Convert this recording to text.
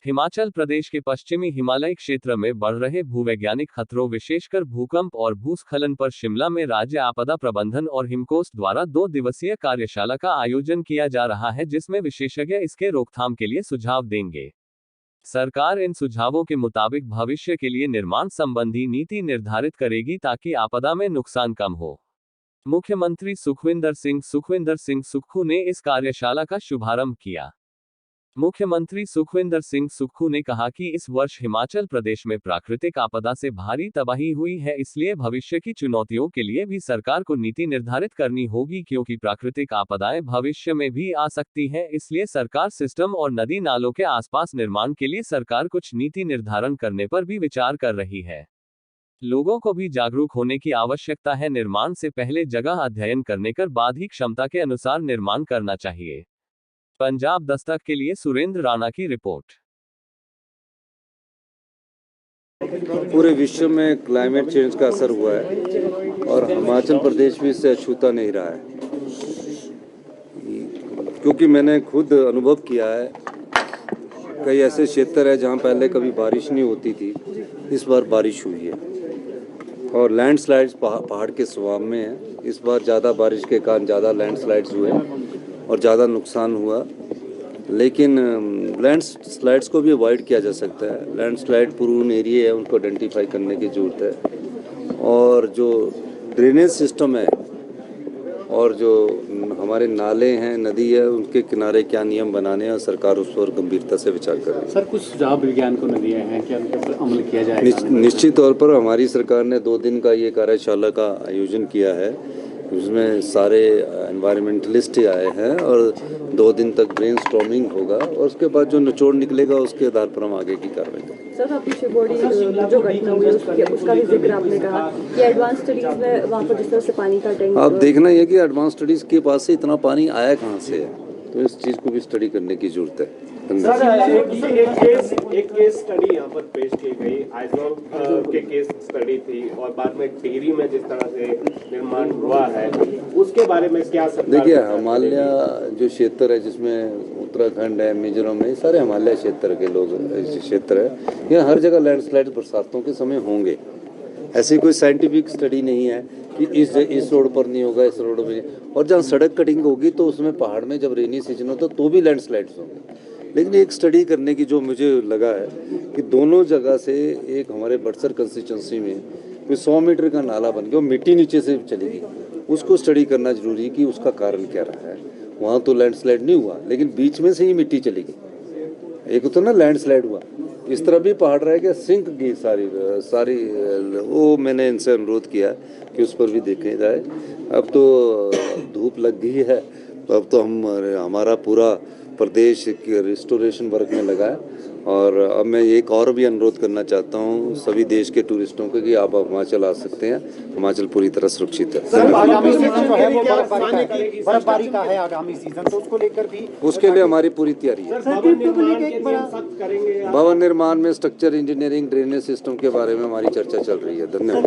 हिमाचल प्रदेश के पश्चिमी हिमालय क्षेत्र में बढ़ रहे भूवैज्ञानिक खतरों विशेषकर भूकंप और भूस्खलन पर शिमला में राज्य आपदा प्रबंधन और हिमकोस्ट द्वारा 2 दिवसीय कार्यशाला का आयोजन किया जा रहा है, जिसमें विशेषज्ञ इसके रोकथाम के लिए सुझाव देंगे। सरकार इन सुझावों के मुताबिक भविष्य के लिए निर्माण संबंधी नीति निर्धारित करेगी ताकि आपदा में नुकसान कम हो। मुख्यमंत्री सुखविंदर सिंह सुक्खू ने इस कार्यशाला का शुभारंभ किया। मुख्यमंत्री सुखविंदर सिंह सुक्खू ने कहा कि इस वर्ष हिमाचल प्रदेश में प्राकृतिक आपदा से भारी तबाही हुई है, इसलिए भविष्य की चुनौतियों के लिए भी सरकार को नीति निर्धारित करनी होगी, क्योंकि प्राकृतिक आपदाएं भविष्य में भी आ सकती हैं। इसलिए सरकार सिस्टम और नदी नालों के आसपास निर्माण के लिए सरकार कुछ नीति निर्धारण करने पर भी विचार कर रही है। लोगों को भी जागरूक होने की आवश्यकता है। निर्माण से पहले जगह अध्ययन करने कर बाद ही क्षमता के अनुसार निर्माण करना चाहिए। पंजाब दस्तक के लिए सुरेंद्र राणा की रिपोर्ट। पूरे विश्व में क्लाइमेट चेंज का असर हुआ है और हिमाचल प्रदेश भी इससे अछूता नहीं रहा है, क्योंकि मैंने खुद अनुभव किया है। कई ऐसे क्षेत्र है जहां पहले कभी बारिश नहीं होती थी, इस बार बारिश हुई है और लैंडस्लाइड्स पहाड़ के स्वभाव में है। इस बार ज़्यादा बारिश के कारण ज़्यादा लैंडस्लाइड्स हुए और ज़्यादा नुकसान हुआ, लेकिन लैंडस्लाइड्स को भी अवॉइड किया जा सकता है। लैंडस्लाइड प्रून एरिया है, उनको आइडेंटिफाई करने की ज़रूरत है। और जो ड्रेनेज सिस्टम है और जो हमारे नाले हैं, नदी है, उनके किनारे क्या नियम बनाने हैं, और सरकार उस पर गंभीरता से विचार कर रही है। सर, कुछ सुझाव विज्ञान को दिए हैं, क्या उनके ऊपर अमल किया जाएगा? निश्चित तौर पर हमारी सरकार ने 2 दिन का ये कार्यशाला का आयोजन किया है। उसमें सारे एनवायरमेंटलिस्ट आए हैं और 2 दिन तक ब्रेनस्टॉर्मिंग होगा और उसके बाद जो निचोड़ निकलेगा उसके आधार पर हम आगे की कार्रवाई करेंगे। सर, आपकी शिवबोड़ी जो घटना हुई उसका भी जिक्र आपने कहा कि एडवांस स्टडीज में वहाँ पर जिस तरह से पानी का टैंक, आप देखना ये कि एडवांस स्टडीज के पास से इतना पानी आया कहाँ से है, तो इस चीज़ को भी स्टडी करने की जरूरत है। सर, एक केस स्टडी यहाँ पर पेश की गई, आइजोल के केस स्टडी थी और बाद में टिहरी में जिस तरह से निर्माण हुआ है उसके बारे में क्या सरकार? देखिए, हिमालय जो क्षेत्र है जिसमें उत्तराखंड है, मिजोरम है, सारे हिमालय क्षेत्र के लोग क्षेत्र है। यहाँ हर जगह लैंडस्लाइड बरसातों के समय होंगे। ऐसी कोई साइंटिफिक स्टडी नहीं है कि इस रोड पर नहीं होगा, इस रोड पर नहीं। और जहाँ सड़क कटिंग होगी तो उसमें पहाड़ में जब रेनी सीजन होता तो भी लैंडस्लाइड्स होंगे। लेकिन एक स्टडी करने की जो मुझे लगा है कि दोनों जगह से एक हमारे बड़सर कंस्टिट्यूंसी में कोई 100 मीटर का नाला बन गया, वो मिट्टी नीचे से चलेगी, उसको स्टडी करना जरूरी है कि उसका कारण क्या रहा है। वहाँ तो लैंडस्लाइड नहीं हुआ, लेकिन बीच में से ही मिट्टी चली गई। एक तो ना लैंडस्लाइड हुआ, इस तरह भी पहाड़ रह गया, सिंक गई सारी। वो मैंने इनसे अनुरोध किया कि उस पर भी देखे जाए। अब तो धूप लग गई है, तो अब तो हमारा पूरा प्रदेश के रिस्टोरेशन वर्क में लगा है। और अब मैं एक और भी अनुरोध करना चाहता हूँ सभी देश के टूरिस्टों को कि आप हिमाचल आ सकते हैं। हिमाचल पूरी तरह सुरक्षित है। आगामी सीजन जो है वो बर्फबारी का है आगामी सीजन, तो उसको लेकर भी उसके लिए हमारी पूरी तैयारी है। भवन निर्माण में स्ट्रक्चर इंजीनियरिंग, ड्रेनेज सिस्टम के बारे में हमारी चर्चा चल रही है। धन्यवाद।